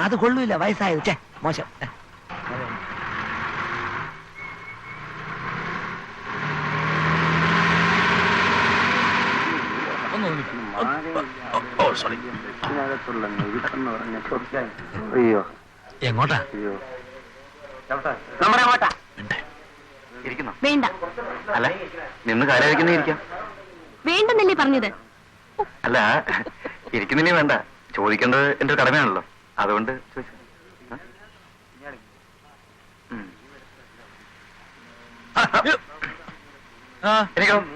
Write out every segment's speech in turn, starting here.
അത് കൊള്ളൂല, വയസ്സായത് മോശം. അയ്യോ എങ്ങോട്ടാ? നമ്മുടെ അങ്ങോട്ടാ. വേണ്ട. അല്ല നിന്ന് കാര്യം ഇരിക്കാം. വേണ്ടെന്നല്ലേ പറഞ്ഞത്? അല്ല ഇരിക്കുന്നില്ലേ വേണ്ട, ചോദിക്കേണ്ടത് എന്റെ ഒരു കടമയാണല്ലോ, അതുകൊണ്ട് ചോദിച്ചു.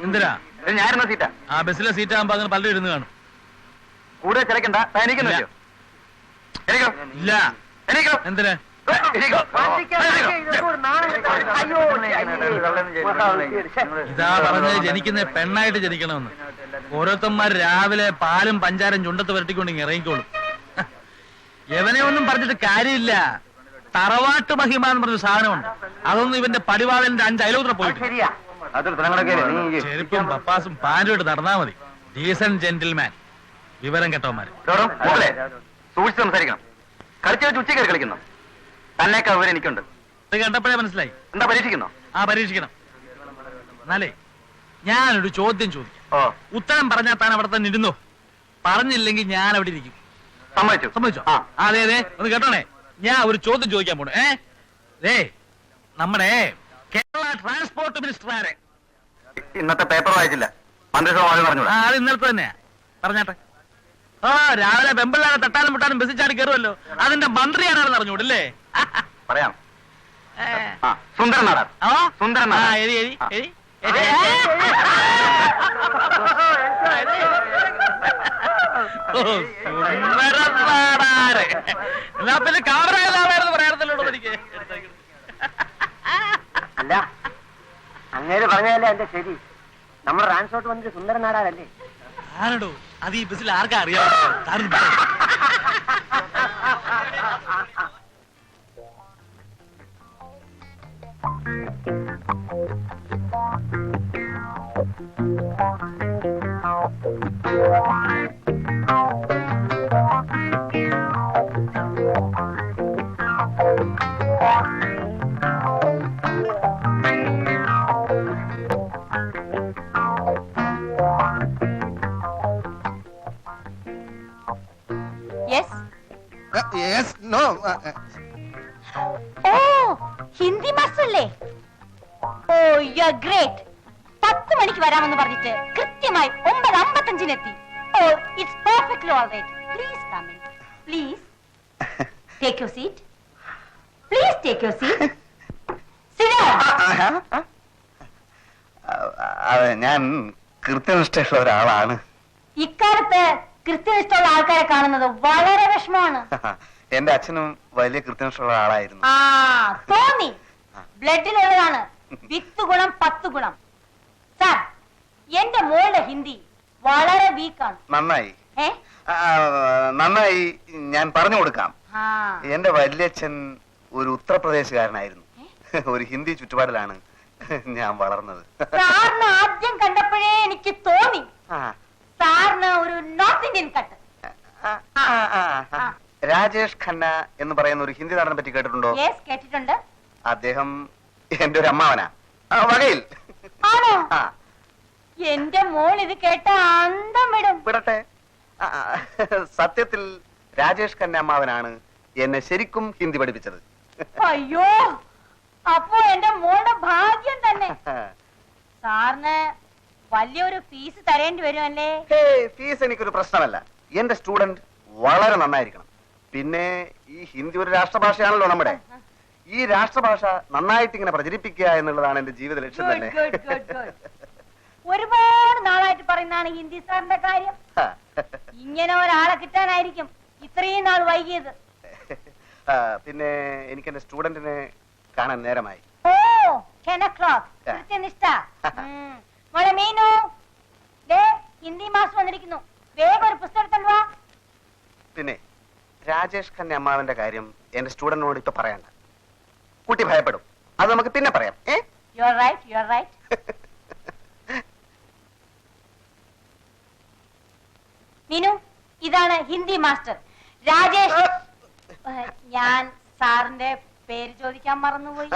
എന്തിനാ? ഞാനെന്നാ സീറ്റാ? ആ ബസ്സിലെ സീറ്റ് ആകുമ്പോ അങ്ങനെ പലരും ഇരുന്ന് കാണും. കൂടെ ചിലക്കണ്ട, എനിക്കോ ഇല്ല. എന്തിനാ? ഇതാ പറഞ്ഞത് ജനിക്കുന്ന പെണ്ണായിട്ട് ജനിക്കണമെന്ന്. ഓരോരുത്തന്മാർ രാവിലെ പാലും പഞ്ചാരം ചുണ്ടത്ത് വരട്ടിക്കൊണ്ട് ഇറങ്ങിക്കോളും. എവനെ ഒന്നും പറഞ്ഞിട്ട് കാര്യമില്ല. തറവാട്ട് മഹിമ എന്ന് പറഞ്ഞ സാധനമുണ്ട്, അതൊന്നും ഇവന്റെ പടിവാളന്റെ 5 അയലോത്ര പോയിട്ട്. ചെരുപ്പും പപ്പാസും പാൻറ്റും ഇട്ട് നടന്നാ മതി. Decent gentleman. വിവരം കേട്ടോമാര് സൂക്ഷിച്ച് സംസാരിക്കണം. കളിച്ചു വെച്ച് ഉച്ചയ്ക്ക് കളിക്കുന്നു. തന്നേക്കാ വിവരം എനിക്കുണ്ട്. ഇത് കണ്ടപ്പോഴേ മനസ്സിലായി. എന്താ പരീക്ഷിക്കുന്നോ? ആ പരീക്ഷിക്കണം. എന്നാലേ ഞാനൊരു ചോദ്യം ചോദിക്കാം. ഉത്തരം പറഞ്ഞാൽ താൻ അവിടെ തന്നെ ഇരുന്നോ, പറഞ്ഞില്ലെങ്കിൽ ഞാൻ അവിടെ ഇരിക്കും. സമ്മതിച്ചോ? അതെ അതെ, ഒന്ന് കേട്ടോണേ. ഞാൻ ഒരു ചോദ്യം ചോദിക്കാൻ പോണു. നമ്മുടെ കേരള ട്രാൻസ്പോർട്ട് മിനിസ്റ്റർ ആരെ? ഇന്നത്തെ പേപ്പർ വായിച്ചില്ല. മന്ത്രിസഭ പറഞ്ഞു. അത് ഇന്നലത്തെ തന്നെയാ. പറഞ്ഞാട്ടെ. രാവിലെ പെമ്പിള്ളാരെ തട്ടാനും മുട്ടാനും ബസ്സിൽ ചാടി കയറുമല്ലോ, അതിന്റെ മന്ത്രി ആരാണെന്ന് അറിഞ്ഞൂടല്ലേ? പറയാം. സുന്ദരൻ നാടാർ. സുന്ദരൻ നാടാർ. എന്നാ പിന്നെ കാമറായിരുന്നു പറയാറുണ്ടല്ലോ എനിക്ക്. അല്ല അങ്ങേര് പറഞ്ഞതല്ലേ എന്റെ ശരി. നമ്മുടെ ട്രാൻസ്പോർട്ട് വന്നിട്ട് സുന്ദരൻ നാടാരല്ലേ? ആരടോ അത്? ഈ ബസ്സിൽ ആർക്കാ അറിയാം? ഹിന്ദി മാസ്റ്റർ അല്ലേ? ഓ യു ആർ ഗ്രേറ്റ്. 10 മണിക്ക് വരാമെന്ന് പറഞ്ഞിട്ട് കൃത്യമായി 9:55 എത്തി. Oh it's perfectly alright. Please come in. Please take your seat. Please take your seat. Sit down. ഞാൻ കൃത്യനിഷ്ഠയുള്ള ഒരാളാണ്. ഇക്കാലത്ത് കൃത്യനിഷ്ഠയുള്ള ആൾക്കാരെ കാണുന്നത് വളരെ വിഷമമാണ്. എന്റെ അച്ഛനും വലിയ കൃത്യനിഷ്ഠയുള്ള ആളായിരുന്നു. തോന്നി. ബ്ലഡിലുള്ളതാണ്. 10 ഗുണം 10 ഗുണം. സാർ, എന്റെ മോളുടെ ഹിന്ദി വളരെ വീക്കാണ്. നന്നായി നന്നായി, ഞാൻ പറഞ്ഞു കൊടുക്കാം. എന്റെ വല്യച്ഛൻ ഒരു ഉത്തർപ്രദേശുകാരനായിരുന്നു. ഒരു ഹിന്ദി ചുറ്റുപാടിലാണ് ഞാൻ വളർന്നത്. സാറിന് ആദ്യം കണ്ടപ്പോഴേ എനിക്ക് തോന്നി സാറിന് ഒരു north Indian cut. Rajesh Khanna എന്ന് പറയുന്ന ഒരു ഹിന്ദി നടനെ പറ്റി കേട്ടിട്ടുണ്ടോ? കേട്ടിട്ടുണ്ട്. അദ്ദേഹം എന്റെ ഒരു അമ്മാവനാ വകയിൽ. ആണോ? എന്റെ മോൾ ഇത് കേട്ട അന്തം വിടും. വിടട്ടെ. സത്യത്തിൽ രാജേഷ് ഖന്ന അമ്മാവനാണ് എന്നെ ശരിക്കും ഹിന്ദി പഠിപ്പിച്ചത്. അയ്യോ, അപ്പോ എന്റെ മോളുടെ ഭാഗ്യം തന്നെ. സാറിന് വലിയൊരു ഫീസ് തരേണ്ടി വരുമല്ലേ? ഫീസ് എനിക്കൊരു പ്രശ്നമല്ല. എന്റെ സ്റ്റുഡന്റ് വളരെ നന്നായിരിക്കണം. പിന്നെ ഈ ഹിന്ദി ഒരു രാഷ്ട്രഭാഷയാണല്ലോ നമ്മുടെ. ഈ രാഷ്ട്രഭാഷ നന്നായിട്ട് ഇങ്ങനെ പ്രചരിപ്പിക്കുക എന്നുള്ളതാണ് എന്റെ ജീവിത ലക്ഷ്യം തന്നെ. ഒരുപാട് നാളായിട്ട് പറയുന്നതാണ് ഹിന്ദി സാറിന്റെ കാര്യം. ഇങ്ങനെ ഒരാളെ കിട്ടാനായിരിക്കും ഇത്രയും നാൾ വൈകിയത്. പിന്നെ എനിക്ക് എന്റെ സ്റ്റുഡന്റിനെ കാണാൻ നേരമായി. ഓ 10 o'clock. കൃത്യനിഷ്ഠ. മോളെ മീനു, ഹിന്ദി മാസ്റ്റർ വന്നിരിക്കുന്നു. വേഗം ഒരു പുസ്തകം വാ. പിന്നെ രാജേഷ് ഖന്ന അമ്മാവന്റെ കാര്യം എന്റെ സ്റ്റുഡന്റിനോട് ഇപ്പൊ പറയണ്ട. കുട്ടി ഭയപ്പെടും. അത് നമുക്ക് പിന്നെ പറയാം. You are right, you are right. Meenu, ഇതാണ് ഹിന്ദി മാസ്റ്റർ രാജേഷ്. ഞാൻ സാറിന്റെ പേര് ചോദിക്കാൻ മറന്നുപോയി.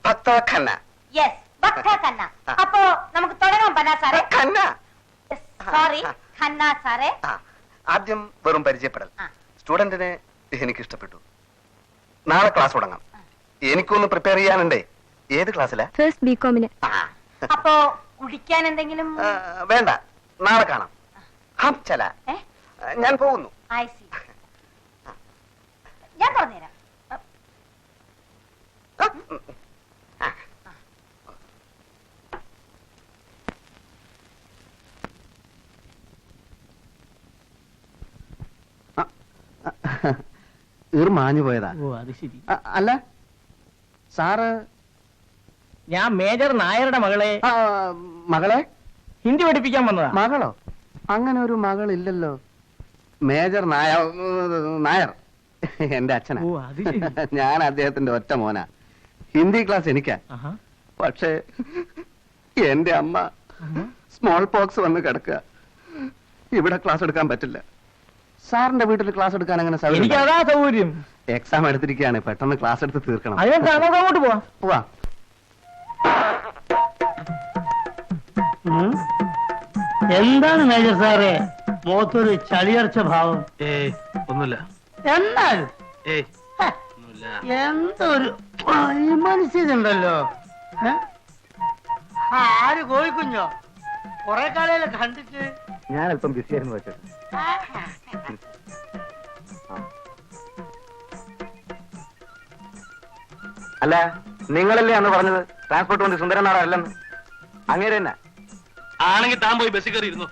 ഭക്ത ഖന്ന. യെസ്, ഭക്ത ഖന്ന. അപ്പോ നമുക്ക് തുടങ്ങാം പന്ന സാറേ. ഖന്ന. സോറി, ഖന്ന സാറേ. ആദ്യം വെറും പരിചയപ്പെടൽ. സ്റ്റുഡന്റിനെ എനിക്ക് ഇഷ്ടപ്പെട്ടു. നാളെ ക്ലാസ് തുടങ്ങാം. എനിക്കൊന്ന് പ്രിപ്പയർ ചെയ്യാനുണ്ടേ. ഏത് ക്ലാസ്സിലാ? ഫസ്റ്റ് ബികോമിന്. അപ്പോ കുടിക്കാൻ എന്തെങ്കിലും? വേണ്ട, നാളെ കാണാം. ഹം ചല. ഞാൻ പോകുന്നു. I C. ഞാൻ പറഞ്ഞുതരാം. മാഞ്ഞു പോയതാ. ഓ അത് ശരി. അല്ല സാറ്, ഞാൻ മേജർ നായരുടെ മകളെ മകളെ ഹിന്ദി പഠിപ്പിക്കാൻ വന്നതാ. മകളോ? അങ്ങനെ ഒരു മകളില്ലല്ലോ. മേജർ നായർ എന്റെ അച്ഛനാ. ഓ അത് ശരി. ഞാൻ അദ്ദേഹത്തിന്റെ ഒറ്റ മോനാ. ഹിന്ദി ക്ലാസ് എനിക്കാ. ആഹാ. പക്ഷേ എന്റെ അമ്മ സ്മോൾ പോക്സ് വന്ന് കിടക്കുക. ഇവിടെ ക്ലാസ് എടുക്കാൻ പറ്റില്ല. സാറിന്റെ വീട്ടിൽ ക്ലാസ് എടുക്കാൻ അങ്ങനെ എനിക്ക് അതാ സൗകര്യം. എക്സാം എടുത്തിരിക്കുകയാണ്. പെട്ടെന്ന് ക്ലാസ് എടുത്ത് തീർക്കണം. അതിനൊക്കെ നമുക്ക് അങ്ങോട്ട് പോവാം. പോവാ. എന്താണ് മേജർ സാറേ മുഖത്തൊരു ചളിയർച്ച ഭാവം? ഒന്നുമില്ല. എന്നാലും ഒന്നുമില്ല. എന്തൊരു മനസ്സിലുണ്ടല്ലോ. ആര് കോഴിക്കുഞ്ഞോ? കൊറേ കാലയില് കണ്ടിട്ട്. ഞാൻ അല്പം ബിസിയായിരുന്നു വെച്ചത്. അല്ല, നിങ്ങളല്ലേ അന്ന് പറഞ്ഞത് ട്രാൻസ്പോർട്ട് മന്ത്രി സുന്ദരൻ നായർ അല്ലെന്ന്? അങ്ങേര് തന്നെ ആണെങ്കിൽ താൻ പോയി ബസ്സിൽ കയറി ഇരുന്നു.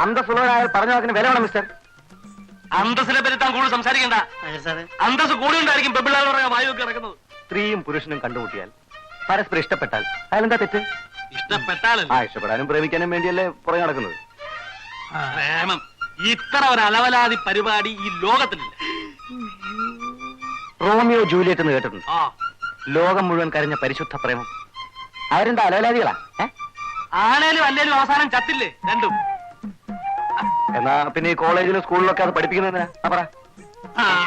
അന്തസ്സുള്ളവരായ പറഞ്ഞ വാക്കിന് വില വേണം മിസ്റ്റർ. അന്തസ്സിനെ പറ്റി താൻ കൂടുതൽ സംസാരിക്കണ്ട. അന്തസ് കൂടി ഉണ്ടായിരിക്കും പെമ്പിള്ളാർ പറയാൻ വായുവൊക്കെ ഇറക്കുന്നത്. സ്ത്രീയും പുരുഷനും കണ്ടുമുട്ടിയാൽ പരസ്പരം ഇഷ്ടപ്പെട്ടാൽ അതിലെന്താ തെറ്റ്? ഇഷ്ടപ്പെട്ടാലല്ലേ? ഇഷ്ടപ്പെടാനും പ്രേമിക്കാനും വേണ്ടിയല്ലേ പുറകെ നടക്കുന്നത്. പ്രേമം ഇത്ര ഒരു അലവലാതി പരിപാടി ഈ ലോകത്തിലില്ല. റോമിയോ ജൂലിയറ്റ് എന്ന് കേട്ടിട്ടുണ്ട്. ആ, ലോകം മുഴുവൻ കരഞ്ഞ പരിശുദ്ധ പ്രേമം. അവരെന്താ അലവലാദികളാ? ആണേലും അല്ലേലും അവസാനം ചത്തില്ലേ രണ്ടും? എന്നാ പിന്നെ ഈ കോളേജിലും സ്കൂളിലൊക്കെ അത് പഠിപ്പിക്കുന്നതിനാ? പറ.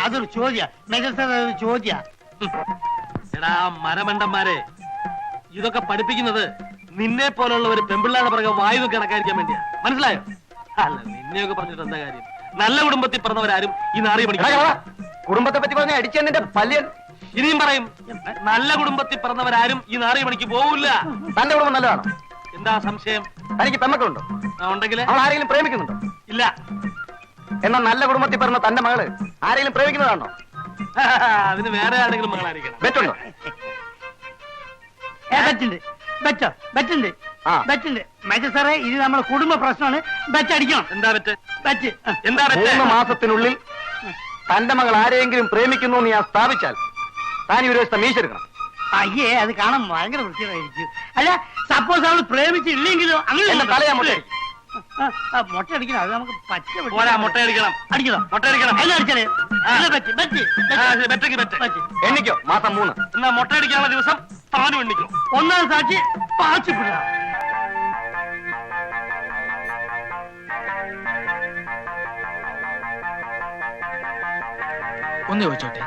അതൊരു ചോദ്യ മേജർ സാർ, അതൊരു ചോദ്യ. എടാ മരമണ്ടന്മാരെ, ഇതൊക്കെ പഠിപ്പിക്കുന്നത് നിന്നെ പോലുള്ള ഒരു പെമ്പിള്ളാരുടെ പുറകെ വായുവൊക്കെ ഇടക്കാതിരിക്കാൻ വേണ്ടിയാ. മനസ്സിലായോ? അല്ല, നിന്നെയൊക്കെ പറഞ്ഞിട്ട് എന്താ കാര്യം? നല്ല കുടുംബത്തിൽ പറഞ്ഞവരാരും ഈ നാറിയ പഠിക്കും. കുടുംബത്തെ പറ്റി പറഞ്ഞ അടിച്ചെന്നെ പല്യൻ. ഇനിയും പറയും, നല്ല കുടുംബത്തിൽ പറഞ്ഞവരാരും ഈ നാറിയ പണിക്ക് പോവില്ല. തന്റെ കുടുംബം നല്ലതാണോ? എന്താ സംശയം? തനിക്ക് പെമ്മക്കളുണ്ടോ? ഉണ്ടെങ്കിൽ അവൾ ആരെങ്കിലും പ്രേമിക്കുന്നുണ്ടോ? ഇല്ല. എന്നാ നല്ല കുടുംബത്തിൽ പറഞ്ഞ തന്റെ മകള് ആരെങ്കിലും പ്രേമിക്കുന്നതാണോ? അതിന് വേറെ ആരെങ്കിലും മകളായിരിക്കണം. ബെറ്റുണ്ടോ? ബെറ്റുണ്ട്. ബെറ്റോ? ബെറ്റുണ്ട്. ബെറ്റുണ്ട് മേജർ സാറേ. ഇത് നമ്മുടെ കുടുംബ പ്രശ്നമാണ്. ബെറ്റ് അടിക്കണം. എന്താ പറ്റ്? ബെറ്റ് എന്താ പറ്റ്? 3 മാസത്തിനുള്ളിൽ തന്റെ മകൾ ആരെങ്കിലും പ്രേമിക്കുന്നു എന്ന് ഞാൻ സ്ഥാപിച്ചാൽ താൻ ഈ ഒരു ദിവസത്തെ മീശെടുക്കണം. അയ്യേ, അത് കാണാൻ ഭയങ്കര വൃത്തിയായിരിക്കും. അല്ല, സപ്പോസ് അവൾ പ്രേമിച്ചില്ലെങ്കിലോ? അങ്ങനെ എന്റെ തല ഞാൻ മുട്ട മുട്ട അടിക്കണം. അത് നമുക്ക് പച്ച പോരാ, മുട്ടയടിക്കണം. അടിക്കണം. മുട്ടയടിക്കണം. എല്ലാം അടിച്ചാലേ ബെറ്റ് ബെറ്റ് ബെറ്റക്ക് ബെറ്റ്. ബെറ്റ്. എണ്ണിക്കോ. മാസം 3. എന്നാ മുട്ടയടിക്കാനുള്ള ദിവസം താനും എണ്ണിക്കോ. ഒന്നാം സാക്ഷി പാച്ചിപ്പിട. ഒന്ന് ചോദിച്ചോട്ടെ,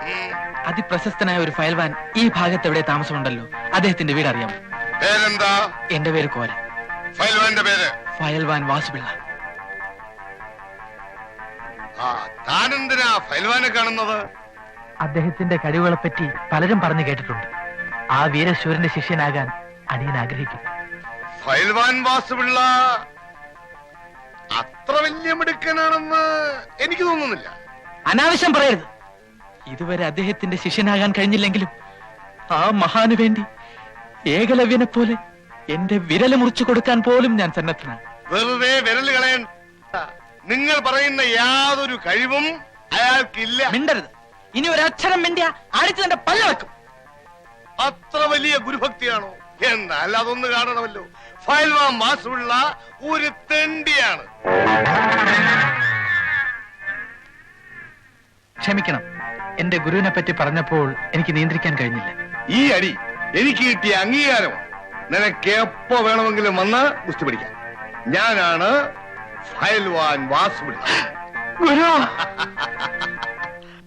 അതിപ്രശസ്തനായ ഒരു ഫയൽവാൻ ഈ ഭാഗത്ത് എവിടെ താമസമുണ്ടല്ലോ, അദ്ദേഹത്തിന്റെ വീട് അറിയാമോ? പേരെന്താ? എന്റെ പേര് കോര. ഫയൽവാന്റെ പേര്? ഫയൽവാൻ വാസുപിള്ള. താനെന്തിനാ ഫയൽവാനെ കാണുന്നത്? അദ്ദേഹത്തിന്റെ കഴിവുകളെ പറ്റി പലരും പറഞ്ഞു കേട്ടിട്ടുണ്ട്. ആ വീരശൂരന്റെ ശിഷ്യനാകാൻ അടിയൻ ആഗ്രഹിക്കുന്നു. ഫയൽവാൻ വാസുപിള്ള അത്ര വലിയ മിടുക്കനാണെന്ന് എനിക്ക് തോന്നുന്നില്ല. അനാവശ്യം പറയരുത്. ഇതുവരെ അദ്ദേഹത്തിന്റെ ശിഷ്യനാകാൻ കഴിഞ്ഞില്ലെങ്കിലും ആ മഹാന് വേണ്ടി ഏകലവ്യനെ പോലെ എന്റെ വിരല് മുറിച്ചു കൊടുക്കാൻ പോലും ഞാൻ സന്നദ്ധനാണ്. വെറുതെ വിരൽ കളയാൻ. നിങ്ങൾ പറയുന്ന യാതൊരു കഴിവും അയാൾക്കില്ല. മിണ്ടരുത്. ഇനി ഒരക്ഷരം മിണ്ടിയ അടിച്ചു തന്റെ പല്ല വെക്കും. അത്ര വലിയ ഗുരുഭക്തിയാണോ? എന്നാൽ അതൊന്ന് കാണണമല്ലോ. ഫയൽവാൻ വാസുപിള്ള ഒരു തെണ്ടിയാണ്. ക്ഷമിക്കണം, എന്റെ ഗുരുവിനെ പറ്റി പറഞ്ഞപ്പോൾ എനിക്ക് നിയന്ത്രിക്കാൻ കഴിഞ്ഞില്ല. ഈ അടി എനിക്ക് കിട്ടിയ അംഗീകാരമാണ്. നിനക്ക് എപ്പോ വേണമെങ്കിലും വന്ന് ഗുസ്തി പിടിക്കാം. ഞാനാണ് ഫയൽവാൻ വാസുപിള്ള. ഗുരു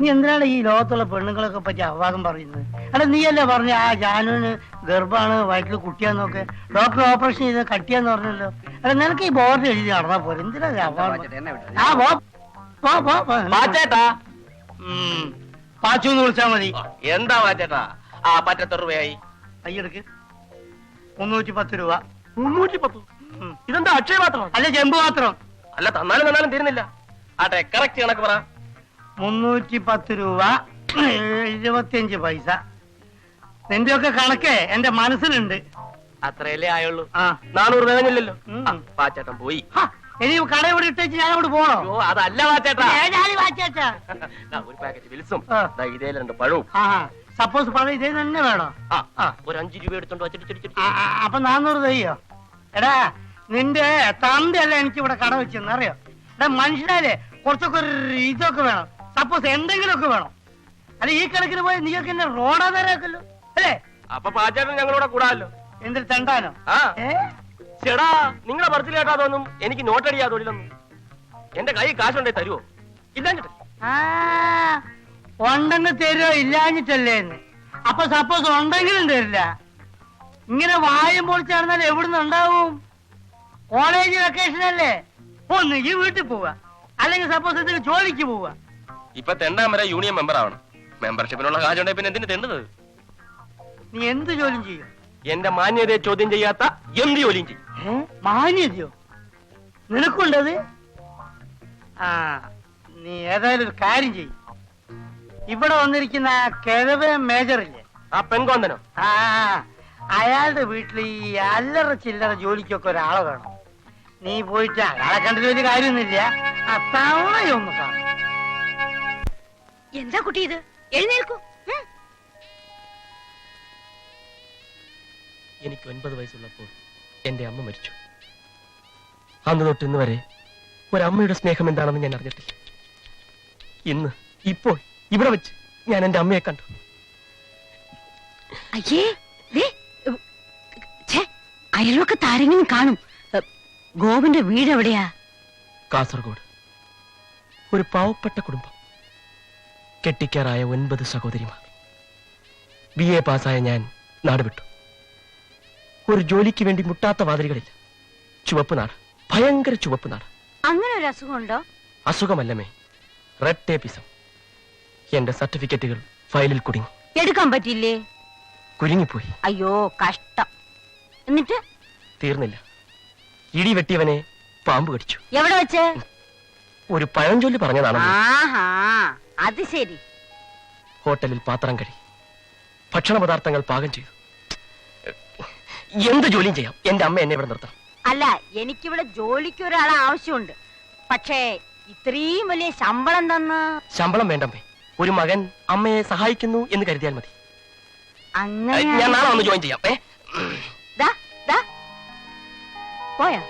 നീ എന്തിനാണ് ഈ ലോകത്തുള്ള പെണ്ണുങ്ങളൊക്കെ പറ്റി അപവാദം പറയുന്നത്? അല്ല നീയല്ലേ പറഞ്ഞ ആ ജാനുവിന് ഗർഭാണ്, വയറ്റിൽ കുട്ടിയാന്നൊക്കെ, ഡോക്ടർ ഓപ്പറേഷൻ ചെയ്ത് കട്ടിയാന്ന് പറഞ്ഞല്ലോ. അല്ല നിനക്ക് ഈ ബോർഡ് എഴുതി നടന്നാ പോലെ എന്തിനാ പാച്ചൂന്ന് വിളിച്ചാ മതി. എന്താ വാച്ചേട്ടാ? ആ പറ്റത്ത രൂപയായി. കയ്യെടുക്ക്. 310 രൂപ. 310? ഇതെന്താ അക്ഷയ പാത്രം? അല്ല ചെമ്പ് പാത്രം. അല്ല തന്നാലും തീരുന്നില്ല. ആട്ടെ കറക്റ്റ് കണക്ക് പറ. 310 രൂപ 25 പൈസ. നിന്റെ ഒക്കെ കണക്ക് എന്റെ മനസ്സിലുണ്ട്. അത്രയല്ലേ ആയുള്ളൂ. ആ 400 തികഞ്ഞില്ലല്ലോ. പാച്ചേട്ടൻ പോയി. ഇനി കട ഇവിടെ ഇട്ടേച്ച് ഞാൻ അവിടെ പോണോ? അയ്യോ അതല്ല വാച്ചേട്ടാ. വാച്ചേട്ടാ ഒരു പാക്കറ്റ് വിൽസും ആ. ഇതേ 2 പഴവും. സപ്പോസ് പഴം ഇതേ തന്നെ വേണോ? ഒരു 5 രൂപ എടുത്തോണ്ട് വച്ചിട്ട് അപ്പൊ 400 തയ്യോ? എടാ നിന്റെ തന്തയല്ല എനിക്ക് ഇവിടെ കട വെച്ചെന്നറിയോ? എടാ മനുഷ്യനാലേ കുറച്ചൊക്കെ ഒരു ഇതൊക്കെ വേണം. സപ്പോസ് എന്തെങ്കിലുമൊക്കെ വേണം. അല്ല ഈ കണക്കിന് പോയി നീയൊക്കെ എന്നെ റോഡാ നേരാക്കല്ലോ അല്ലേ? അപ്പൊ പാച്ചേട്ടൻ ഞങ്ങളോടെ കൂടാമല്ലോ. എന്തിൽ തെണ്ടാനോ? ആ ചേടാ നിങ്ങളെ പറച്ചിൽ കേട്ടാതൊന്നും എനിക്ക് നോട്ടടിയാ തൊഴിലൊന്നും. എന്റെ കൈ കാശുണ്ടേ തരുവോ? ഇല്ലാഞ്ഞിട്ട് ഉണ്ടെന്ന് തരുമോ ഇല്ലാഞ്ഞിട്ടല്ലേ എന്ന്. അപ്പൊ സപ്പോസ് ഉണ്ടെങ്കിലും തരില്ല. ഇങ്ങനെ വായും പൊളിച്ച് നടന്നാൽ എവിടുന്ന് ഉണ്ടാവും? കോളേജ് വെക്കേഷൻ അല്ലേ? ഒന്നുകിൽ വീട്ടിൽ പോവാ, അല്ലെങ്കിൽ സപ്പോസ് എന്തെങ്കിലും ജോലിക്ക് പോവാ. ഇപ്പൊ തെണ്ടാൻ വരെ യൂണിയൻ മെമ്പർ ആവണം. മെമ്പർഷിപ്പിനുള്ള കാശുണ്ടെ പിന്നെ എന്തിനു തെണ്ടുന്നത്? നീ എന്ത് ജോലിയും ചെയ്യും? എന്റെ മാന്യതയെ ചോദ്യം ചെയ്യാത്ത എന്ത് ജോലിയും ചെയ്യും. മാന്യതയോ നിനക്കുണ്ടത്? ആ നീ ഏതായാലും ഒരു കാര്യം ചെയ്യും. ഇവിടെ വന്നിരിക്കുന്ന ആ കിഴവ മേജറില്ലേ, ആ പെൺകോന്തനോ? ആ അയാളുടെ വീട്ടിൽ ഈ അല്ലറ ചില്ലറ ജോലിക്കൊക്കെ ഒരാളെ വേണം. നീ പോയിട്ട് അയാളെ കണ്ടിട്ട് വലിയ കാര്യമൊന്നുമില്ല, ആ തവണയൊന്ന് കാണും. എന്താ കുട്ടി ഇത്? എഴുന്നേൽക്കൂ. എനിക്ക് 9 വയസ്സുള്ളപ്പോൾ എന്റെ അമ്മ മരിച്ചു. അന്ന് തൊട്ട് ഇന്ന് വരെ ഒരമ്മയുടെ സ്നേഹം എന്താണെന്ന് ഞാൻ അറിഞ്ഞിട്ടില്ല. ഇപ്പോൾ ഇവിടെ വെച്ച് ഞാൻ എന്റെ അമ്മയെ കണ്ടു. അയ്യേ അയൽവൊക്കെ താരെങ്കിലും കാണും. ഗോവിന്റെ വീട് എവിടെയാ? കാസർഗോഡ്. ഒരു പാവപ്പെട്ട കുടുംബം. കെട്ടിക്കാറായ 9 സഹോദരിമാർ. BA പാസ്സായ ഞാൻ നാട് വിട്ടു. ഒരു ജോലിക്ക് വേണ്ടി മുട്ടാത്ത വാതിലുകളില്ല. ചുവപ്പ് നാട്, ഭയങ്കര ചുവപ്പ് നാട്. അങ്ങനെ ഒരു അസുഖമുണ്ടോ? അസുഖമല്ലമേ, റെഡ് ടേപ്പിസം. എന്റെ സർട്ടിഫിക്കറ്റുകൾ ഫയലിൽ കുടുങ്ങി. എടുക്കാൻ പറ്റില്ലേ? കുരുങ്ങിപ്പോയി. അയ്യോ കഷ്ടം. എന്നിട്ട് തീർന്നില്ല. ഇടി വെട്ടിയവനെ പാമ്പ് കടിച്ചു. എവിടെ വെച്ച്? ഒരു പഴഞ്ചൊല്ലി പറഞ്ഞതാണ്. ആഹാ അത് ശരി. ഹോട്ടലിൽ പാത്രം കഴുകി, ഭക്ഷണ പദാർത്ഥങ്ങൾ പാകം ചെയ്തു. എന്ത് ജോലിയും ചെയ്യാം. എന്റെ അമ്മ എന്നെ ഇവിടെ നിർത്തണം. അല്ല എനിക്കിവിടെ ജോലിക്ക് ഒരാളെ ആവശ്യമുണ്ട്. പക്ഷേ ഇത്രയും വലിയ ശമ്പളം തന്ന്. ശമ്പളം വേണ്ടമ്മേ. ഒരു മകൻ അമ്മയെ സഹായിക്കുന്നു എന്ന് കരുതിയാൽ മതി. അങ്ങനെ ഞാൻ നാളെ ഒന്ന് ജോയിൻ ചെയ്യാം. പോയാ